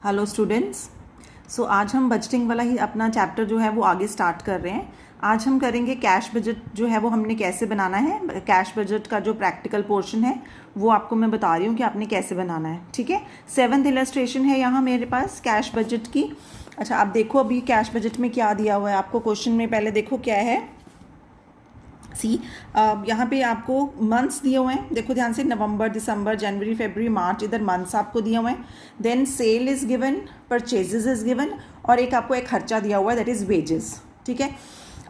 Hello students. सो आज हम budgeting वाला ही अपना चैप्टर जो है वो आगे स्टार्ट कर रहे हैं। आज हम करेंगे कैश बजट जो है वो हमने कैसे बनाना है। कैश बजट का जो प्रैक्टिकल पोर्शन है वो आपको मैं बता रही हूँ कि आपने कैसे बनाना है। ठीक है, 7th इलस्ट्रेशन है यहाँ मेरे पास कैश बजट की। अच्छा, आप देखो अभी कैश बजट में क्या दिया हुआ है आपको क्वेश्चन में। पहले देखो क्या है। सी यहाँ पे आपको मंथ्स दिए हुए हैं, देखो ध्यान से, नवंबर, दिसंबर, जनवरी, फरवरी, मार्च, इधर मंथ्स आपको दिए हुए हैं। Then sale is given, purchases is given, और एक आपको एक खर्चा दिया हुआ है दैट इज़ वेजेस। ठीक है,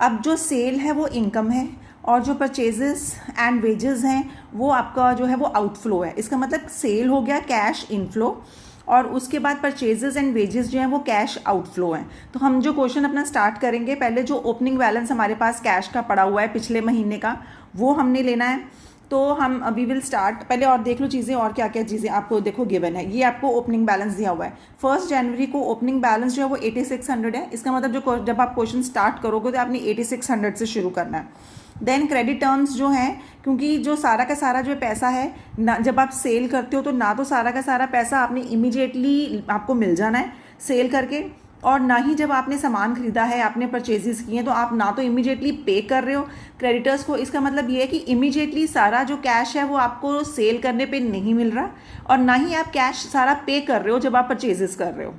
अब जो सेल है वो इनकम है और जो परचेजेस एंड वेजेस हैं वो आपका जो है वो आउटफ्लो है। इसका मतलब सेल हो गया कैश इनफ्लो और उसके बाद परचेजेस एंड वेजेस जो हैं वो कैश आउटफ्लो हैं। तो हम जो क्वेश्चन अपना स्टार्ट करेंगे, पहले जो ओपनिंग बैलेंस हमारे पास कैश का पड़ा हुआ है पिछले महीने का वो हमने लेना है। तो हम अभी विल स्टार्ट, पहले और देख लो चीज़ें और क्या क्या चीज़ें आपको देखो गिवन है। ये आपको ओपनिंग बैलेंस दिया हुआ है 1 जनवरी को। ओपनिंग बैलेंस जो है वो 8600 है। इसका मतलब जो जब आप क्वेश्चन स्टार्ट करोगे तो आपने 8600 से शुरू करना है। देन क्रेडिट टर्म्स जो हैं, क्योंकि जो सारा का सारा जो पैसा है ना, जब आप सेल करते हो तो ना तो सारा का सारा पैसा आपने इमीडिएटली आपको मिल जाना है सेल करके, और ना ही जब आपने सामान खरीदा है, आपने परचेजेस किए हैं तो आप ना तो इमीडिएटली पे कर रहे हो क्रेडिटर्स को। इसका मतलब ये है कि इमीडिएटली सारा जो कैश है वो आपको सेल करने पे नहीं मिल रहा, और ना ही आप कैश सारा पे कर रहे हो जब आप परचेजेस कर रहे हो।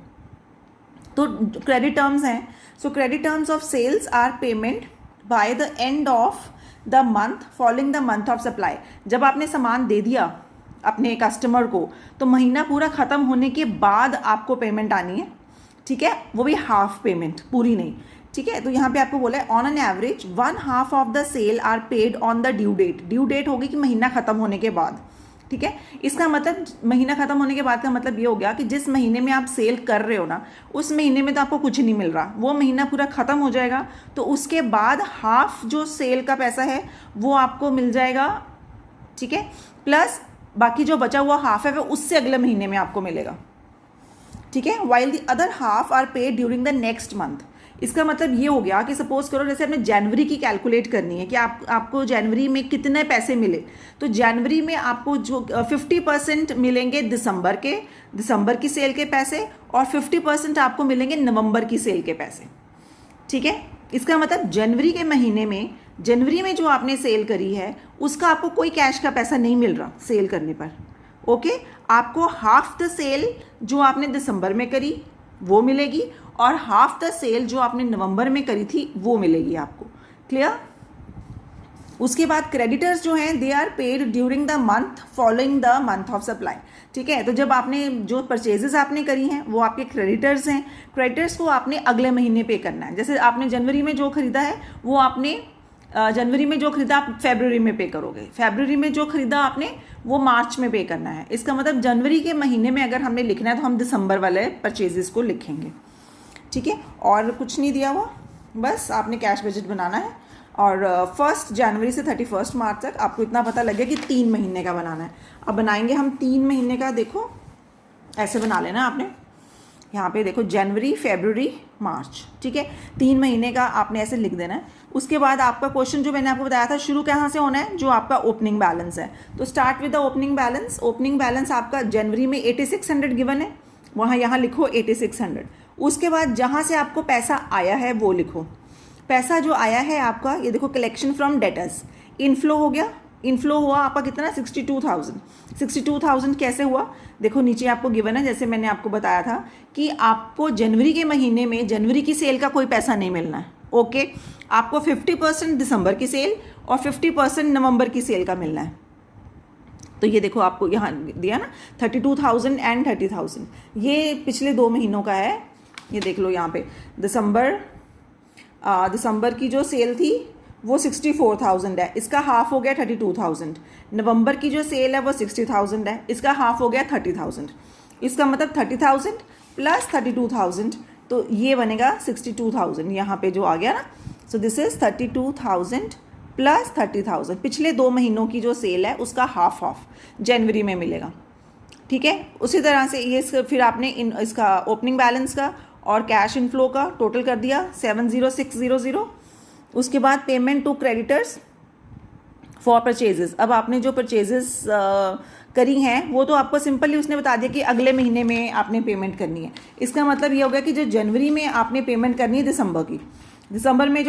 तो क्रेडिट टर्म्स हैं। So credit terms of sales are payment by the end of the month following the month of supply. जब आपने सामान दे दिया अपने कस्टमर को तो महीना पूरा ख़त्म होने के बाद आपको पेमेंट आनी है। ठीक है, वो भी हाफ पेमेंट, पूरी नहीं। ठीक है, तो यहाँ पे आपको बोला है on an average 1/2 of the sale are paid on the due date. Due date होगी कि महीना ख़त्म होने के बाद। ठीक है, इसका मतलब महीना ख़त्म होने के बाद का मतलब ये हो गया कि जिस महीने में आप सेल कर रहे हो ना, उस महीने में तो आपको कुछ नहीं मिल रहा, वो महीना पूरा ख़त्म हो जाएगा तो उसके बाद हाफ जो सेल का पैसा है वो आपको मिल जाएगा। ठीक है, प्लस बाकी जो बचा हुआ हाफ है वो उससे अगले महीने में आपको मिलेगा। ठीक है, while the other half are paid during the next month. इसका मतलब ये हो गया कि सपोज करो जैसे आपने जनवरी की कैलकुलेट करनी है कि आपको जनवरी में कितने पैसे मिले, तो जनवरी में आपको जो 50% मिलेंगे दिसंबर की सेल के पैसे, और 50% आपको मिलेंगे नवंबर की सेल के पैसे। ठीक है, इसका मतलब जनवरी में जो आपने सेल करी है उसका आपको कोई कैश का पैसा नहीं मिल रहा सेल करने पर। ओके, आपको हाफ द सेल जो आपने दिसंबर में करी वो मिलेगी और हाफ द सेल जो आपने नवंबर में करी थी वो मिलेगी आपको। क्लियर? उसके बाद क्रेडिटर्स जो हैं they are paid during the month following the month of supply. ठीक है, तो जब आपने जो परचेजेस आपने करी हैं वो आपके क्रेडिटर्स हैं। क्रेडिटर्स को आपने अगले महीने पे करना है। जैसे आपने जनवरी में जो खरीदा है वो आपने जनवरी में जो खरीदा आप फरवरी में पे करोगे, फरवरी में जो खरीदा आपने वो मार्च में पे करना है। इसका मतलब जनवरी के महीने में अगर हमने लिखना है तो हम दिसंबर वाले परचेजेस को लिखेंगे। ठीक है, और कुछ नहीं दिया हुआ, बस आपने कैश बजट बनाना है और 1 जनवरी से 31 मार्च तक आपको इतना पता लगे कि 3 महीने का बनाना है। अब बनाएंगे हम 3 महीने का। देखो ऐसे बना लेना आपने, यहाँ पे देखो जनवरी, फरवरी, मार्च। ठीक है, 3 महीने का आपने ऐसे लिख देना है। उसके बाद आपका क्वेश्चन जो मैंने आपको बताया था शुरू कहाँ से होना है, जो आपका ओपनिंग बैलेंस है। तो start with the opening balance. Opening balance आपका जनवरी में 8600 गिवन है, वहाँ यहाँ लिखो 8600। उसके बाद जहाँ से आपको पैसा आया है वो लिखो। पैसा जो आया है आपका, ये देखो कलेक्शन फ्रॉम डेटर्स, इनफ्लो हो गया। इनफ्लो हुआ आपका कितना, 62,000। 62,000 कैसे हुआ, देखो नीचे आपको गिवन है, जैसे मैंने आपको बताया था कि आपको जनवरी के महीने में जनवरी की सेल का कोई पैसा नहीं मिलना है। ओके, आपको 50% दिसंबर की सेल और 50% नवंबर की सेल का मिलना है। तो ये देखो आपको यहाँ दिया ना 32,000 एंड 30,000, ये पिछले 2 महीनों का है। ये देख लो यहाँ पे दिसंबर की जो सेल थी वो 64,000 है, इसका हाफ हो गया 32,000। नवंबर की जो सेल है वो 60,000 है, इसका हाफ हो गया 30,000। इसका मतलब 30,000 प्लस 32,000, तो ये बनेगा 62,000 यहाँ पे जो आ गया ना। So this is 32,000 plus 30,000। पिछले 2 महीनों की जो सेल है उसका हाफ जनवरी में मिलेगा। ठीक है, उसी तरह से ये फिर आपने इसका ओपनिंग बैलेंस का और कैश इनफ्लो का टोटल कर दिया 70600। उसके बाद payment to creditors for purchases. अब आपने जो परचेजेस करी हैं वो तो आपको सिंपली उसने बता दिया कि अगले महीने में आपने पेमेंट करनी है। इसका मतलब ये हो गया कि जो जनवरी में आपने पेमेंट करनी है दिसंबर की, दिसंबर में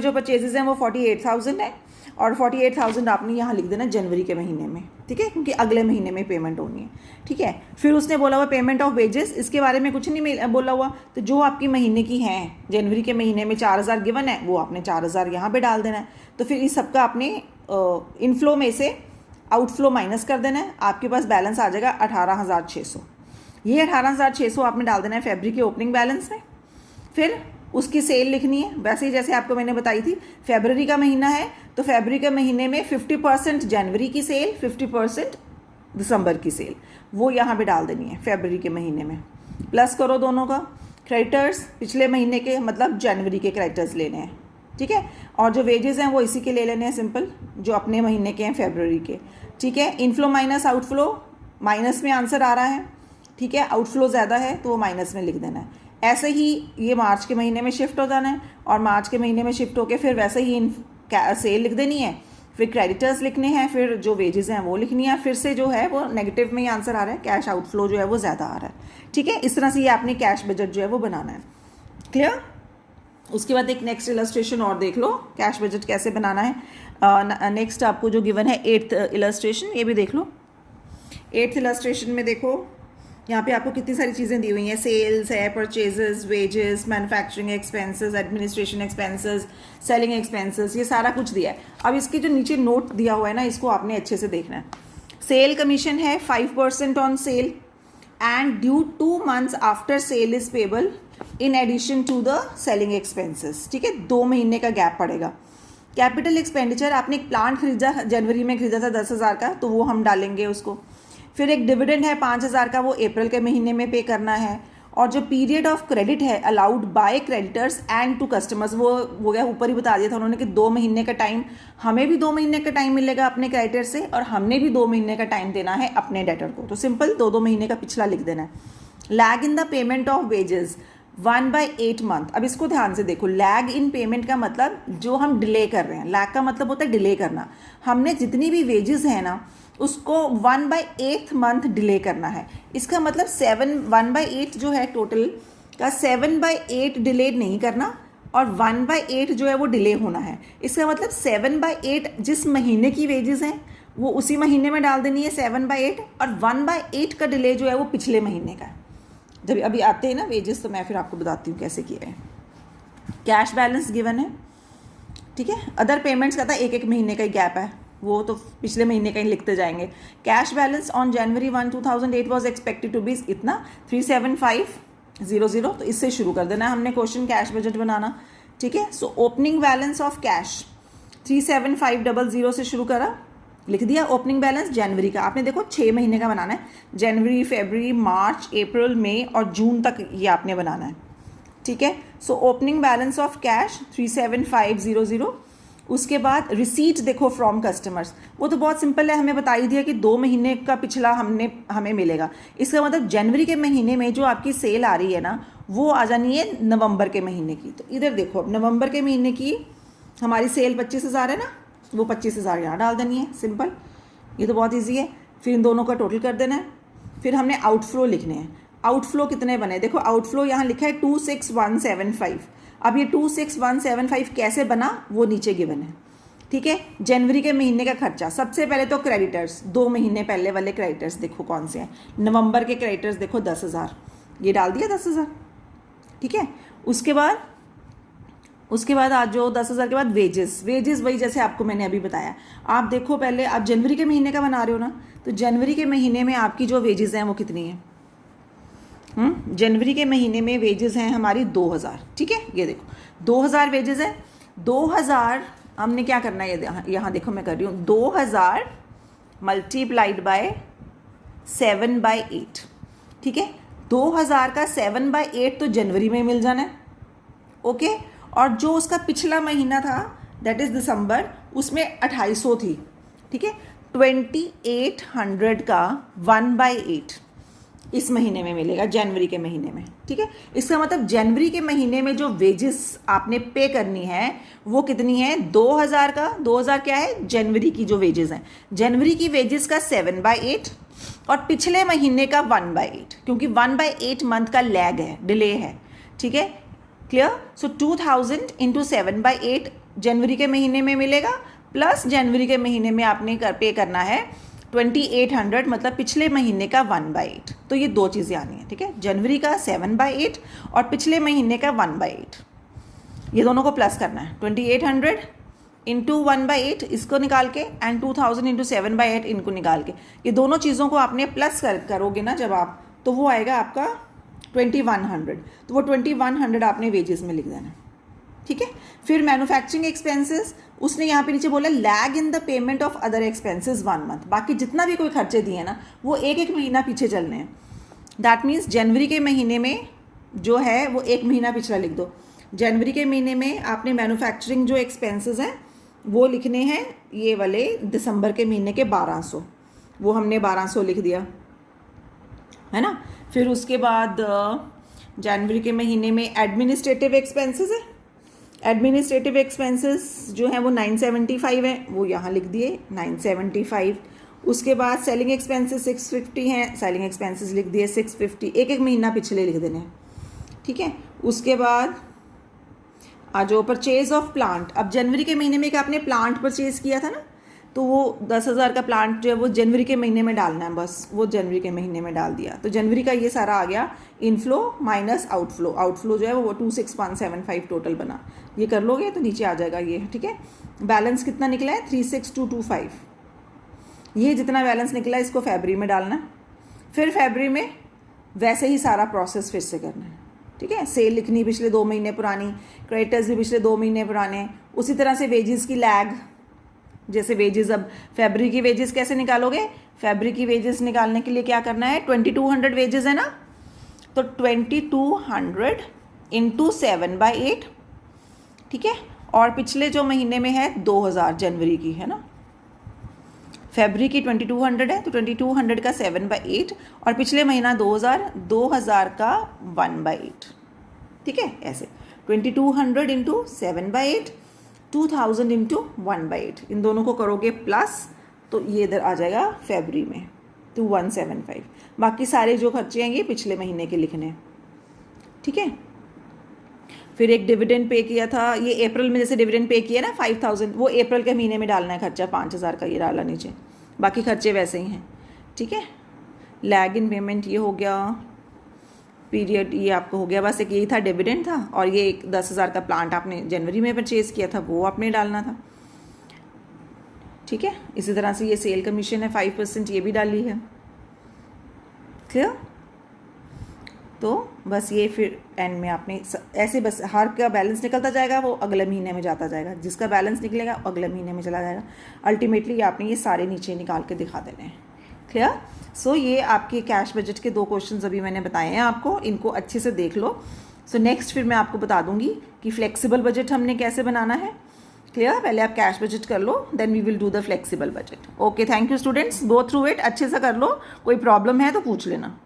जो परचेजेस हैं वो 48,000 है और 48,000 आपने यहाँ लिख देना जनवरी के महीने में, ठीक है, क्योंकि अगले महीने में पेमेंट होनी है, ठीक है। फिर उसने बोला हुआ पेमेंट ऑफ वेजेस, इसके बारे में कुछ नहीं बोला हुआ, तो जो आपकी महीने की हैं, जनवरी के महीने में 4,000 गिवन है, वो आपने 4,000 यहाँ पे डाल देना है। तो फिर इस सबका आपने इनफ्लो में से आउटफ्लो माइनस कर देना है, आपके पास बैलेंस आ जाएगा 18,600। ये 18,600 आपने डाल देना है फरवरी के ओपनिंग बैलेंस में। फिर उसकी सेल लिखनी है, वैसे ही जैसे आपको मैंने बताई थी, फरवरी का महीना है तो फरवरी के महीने में 50% जनवरी की सेल, 50% दिसंबर की सेल, वो यहाँ पे डाल देनी है फरवरी के महीने में। प्लस करो दोनों का, क्रेडिटर्स पिछले महीने के मतलब जनवरी के क्रेडिटर्स लेने हैं, ठीक है, और जो वेजेस हैं वो इसी के ले लेने हैं सिंपल, जो अपने महीने के हैं फरवरी के, ठीक है। इनफ्लो माइनस आउटफ्लो, माइनस में आंसर आ रहा है, ठीक है, आउटफ्लो ज़्यादा है तो वो माइनस में लिख देना है। ऐसे ही ये मार्च के महीने में शिफ्ट हो जाना है और मार्च के महीने में शिफ्ट होकर फिर वैसे ही सेल लिख देनी है, फिर क्रेडिटर्स लिखने हैं, फिर जो वेजेस हैं वो लिखनी है। फिर से जो है वो नेगेटिव में ही आंसर आ रहा है, कैश आउटफ्लो जो है वो ज़्यादा आ रहा है, ठीक है। इस तरह से ये आपने कैश बजट जो है वो बनाना है, क्लियर। उसके बाद एक नेक्स्ट इलस्ट्रेशन और देख लो कैश बजट कैसे बनाना है। नेक्स्ट आपको जो गिवन है 8th इलस्ट्रेशन, ये भी देख लो। 8th इलस्ट्रेशन में देखो यहाँ पे आपको कितनी सारी चीज़ें दी हुई हैं, सेल्स है, purchases, wages, manufacturing expenses, administration expenses, selling expenses, ये सारा कुछ दिया है। अब इसके जो नीचे नोट दिया हुआ है ना, इसको आपने अच्छे से देखना है। सेल कमीशन है 5% on sale and due 2 months after sale is payable in addition to the selling expenses, ठीक है, 2 महीने का गैप पड़ेगा। कैपिटल एक्सपेंडिचर, आपने एक प्लांट खरीदा, जनवरी में खरीदा था 10,000 का, तो वो हम डालेंगे उसको। फिर एक डिविडेंड है 5,000 का, वो अप्रैल के महीने में पे करना है। और जो पीरियड ऑफ क्रेडिट है allowed by creditors and to customers, वो हो गया, ऊपर ही बता दिया था उन्होंने कि 2 महीने का टाइम, हमें भी 2 महीने का टाइम मिलेगा अपने क्रेडिटर से और हमने भी 2 महीने का टाइम देना है अपने डेटर को, तो सिंपल 2-2 महीने का पिछला लिख देना है। Lag in the payment of wages 1/8 month। अब इसको ध्यान से देखो, लैग इन पेमेंट का मतलब जो हम डिले कर रहे हैं, लैग का मतलब होता है डिले करना। हमने जितनी भी वेजेस है ना उसको 1/8 month डिले करना है। इसका मतलब 1/8 जो है टोटल का 7/8 डिले नहीं करना और 1/8 जो है वो डिले होना है। इसका मतलब 7/8 जिस महीने की वेजेस हैं वो उसी महीने में डाल देनी है 7/8, और 1/8 का डिले जो है वो पिछले महीने का है। जब अभी आते हैं ना वेजेस तो मैं फिर आपको बताती हूँ कैसे किया है। कैश बैलेंस गिवन है, ठीक है। अदर पेमेंट्स का था 1-1 महीने का ही गैप है, वो तो पिछले महीने का ही लिखते जाएंगे। Cash balance on January 1, 2008 was expected to be इतना 37500, तो इससे शुरू कर देना है हमने क्वेश्चन कैश बजट बनाना, ठीक है। So opening balance of cash 37500 से शुरू करा, लिख दिया ओपनिंग बैलेंस जनवरी का। आपने देखो 6 महीने का बनाना है, जनवरी, फरवरी, मार्च, अप्रैल, मई और जून तक ये आपने बनाना है, ठीक है। So opening balance of cash 37500। उसके बाद रिसीट देखो फ्रॉम कस्टमर्स, वो तो बहुत सिंपल है, हमें बता ही दिया कि 2 महीने का पिछला हमें मिलेगा। इसका मतलब जनवरी के महीने में जो आपकी सेल आ रही है ना वो आ जानी है नवंबर के महीने की। तो इधर देखो, अब नवंबर के महीने की हमारी सेल 25,000 है ना, वो 25,000 यहाँ डाल देनी है, सिंपल, ये तो बहुत ईजी है। फिर इन दोनों का टोटल कर देना है। फिर हमने आउटफ्लो लिखने हैं। आउटफ्लो कितने बने, देखो आउटफ्लो यहाँ लिखा है 26175। अब ये 26175 कैसे बना वो नीचे गिवन है, ठीक है। जनवरी के महीने का खर्चा, सबसे पहले तो क्रेडिटर्स, 2 महीने पहले वाले क्रेडिटर्स देखो कौन से हैं। नवंबर के क्रेडिटर्स देखो 10,000, ये डाल दिया 10,000, ठीक है। उसके बाद आज जो 10,000 के बाद वेजेस वही जैसे आपको मैंने अभी बताया। आप देखो पहले आप जनवरी के महीने का बना रहे हो ना, तो जनवरी के महीने में आपकी जो वेजेस हैं वो कितनी है, जनवरी के महीने में वेजेस हैं हमारी 2,000, ठीक है। ये देखो 2,000 वेजेस है, 2,000 हमने क्या करना है, यहाँ देखो मैं कर रही हूँ 2,000 मल्टीप्लाइड बाय 7/8, ठीक है। 2,000 का 7/8 तो जनवरी में मिल जाना है, ओके। और जो उसका पिछला महीना था दैट इज दिसंबर, उसमें 2,800 थी, ठीक है। 2,800 का 1/8, इस महीने में मिलेगा, जनवरी के महीने में। ठीक है, इसका मतलब जनवरी के महीने में जो वेजेस आपने पे करनी है वो कितनी है, 2000 का। 2000 क्या है, जनवरी की जो वेजेस हैं, जनवरी की वेजेस का 7/8 और पिछले महीने का 1/8, क्योंकि 1/8 मंथ का लैग है, डिले है। ठीक है, क्लियर। सो 2000 इंटू 7/8 जनवरी के महीने में मिलेगा, प्लस जनवरी के महीने में आपने पे करना है 2800, मतलब पिछले महीने का 1/8। तो ये दो चीज़ें आनी है। ठीक है, जनवरी का 7/8 और पिछले महीने का 1/8, ये दोनों को प्लस करना है। 2800 इंटू 1/8 इसको निकाल के एंड 2000 इंटू 7/8 इनको निकाल के, ये दोनों चीज़ों को आपने प्लस करोगे ना जब आप, तो वो आएगा आपका 2100। तो वो 2100 आपने वेजेस में लिख देना। ठीक है, फिर मैन्युफैक्चरिंग एक्सपेंसेस, उसने यहाँ पे नीचे बोला lag in the payment of other expenses 1 month. बाकी जितना भी कोई खर्चे दिए ना वो एक एक महीना पीछे चलने हैं। दैट मीन्स जनवरी के महीने में जो है वो एक महीना पिछला लिख दो। जनवरी के महीने में आपने मैन्युफैक्चरिंग जो एक्सपेंसेस हैं वो लिखने हैं, ये वाले दिसंबर के महीने के 1200, वो हमने 1200 लिख दिया है ना। फिर उसके बाद जनवरी के महीने में एडमिनिस्ट्रेटिव एक्सपेंसेस है, एडमिनिस्ट्रेटिव एक्सपेंसेस जो हैं वो 975 है, वो यहाँ लिख दिए 975। उसके बाद सेलिंग एक्सपेंसेस 650 हैं, सेलिंग एक्सपेंसेस लिख दिए 650, एक एक महीना पिछले लिख देने। ठीक है, उसके बाद आ जाओ परचेज ऑफ प्लांट। अब जनवरी के महीने में एक आपने प्लांट परचेज किया था ना, तो वो 10,000 का प्लांट जो है वो जनवरी के महीने में डालना है, बस वो जनवरी के महीने में डाल दिया। तो जनवरी का ये सारा आ गया इनफ्लो माइनस आउटफ्लो। आउटफ्लो जो है वो 26,175 टोटल बना, ये कर लोगे तो नीचे आ जाएगा ये। ठीक है, बैलेंस कितना निकला है 36,225। ये जितना बैलेंस निकला है इसको फरवरी में डालना, फिर फरवरी में वैसे ही सारा प्रोसेस फिर से करना है। ठीक है, सेल लिखनी पिछले 2 महीने पुरानी, क्रेडिटर्स भी पिछले 2 महीने पुराने। उसी तरह से वेजेस की लैग, जैसे वेजेस, अब फरवरी की वेजेस कैसे निकालोगे, फरवरी की वेजेस निकालने के लिए क्या करना है, 2200 वेजेस है ना, तो 2200 इंटू 7/8। ठीक है, और पिछले जो महीने में है 2000 जनवरी की है ना, फरवरी की 2200 है तो 2200 का 7/8 और पिछले महीना 2000 का 1/8। ठीक है, ऐसे 2200 इंटू 7/8, 2000 इंटू 1/8, इन दोनों को करोगे प्लस तो ये इधर आ जाएगा फरवरी में 2175। बाकी सारे जो खर्चे हैं ये पिछले महीने के लिखने हैं। ठीक है, फिर एक डिविडेंड पे किया था, ये अप्रैल में जैसे डिविडेंड पे किया ना 5000, वो अप्रैल के महीने में डालना है खर्चा 5000 का, ये डाला नीचे, बाकी खर्चे वैसे ही हैं। ठीक है, लैग इन पेमेंट ये हो गया, पीरियड ये आपको हो गया, बस एक यही था डिविडेंड था, और ये एक 10,000 का प्लांट आपने जनवरी में परचेज किया था वो आपने डालना था। ठीक है, इसी तरह से ये सेल कमीशन है 5%, ये भी डाली है। क्लियर, तो बस ये फिर एंड में आपने ऐसे बस हर का बैलेंस निकलता जाएगा, वो अगले महीने में जाता जाएगा, जिसका बैलेंस निकलेगा अगले महीने में चला जाएगा। अल्टीमेटली आपने ये सारे नीचे निकाल के दिखा देने हैं। क्लियर, सो ये आपके कैश बजट के 2 क्वेश्चंस अभी मैंने बताए हैं आपको, इनको अच्छे से देख लो। सो नेक्स्ट फिर मैं आपको बता दूंगी कि फ्लेक्सिबल बजट हमने कैसे बनाना है। क्लियर, पहले आप कैश बजट कर लो, then we will do the flexible budget. Okay, thank you students, go through it, अच्छे से कर लो, कोई प्रॉब्लम है तो पूछ लेना।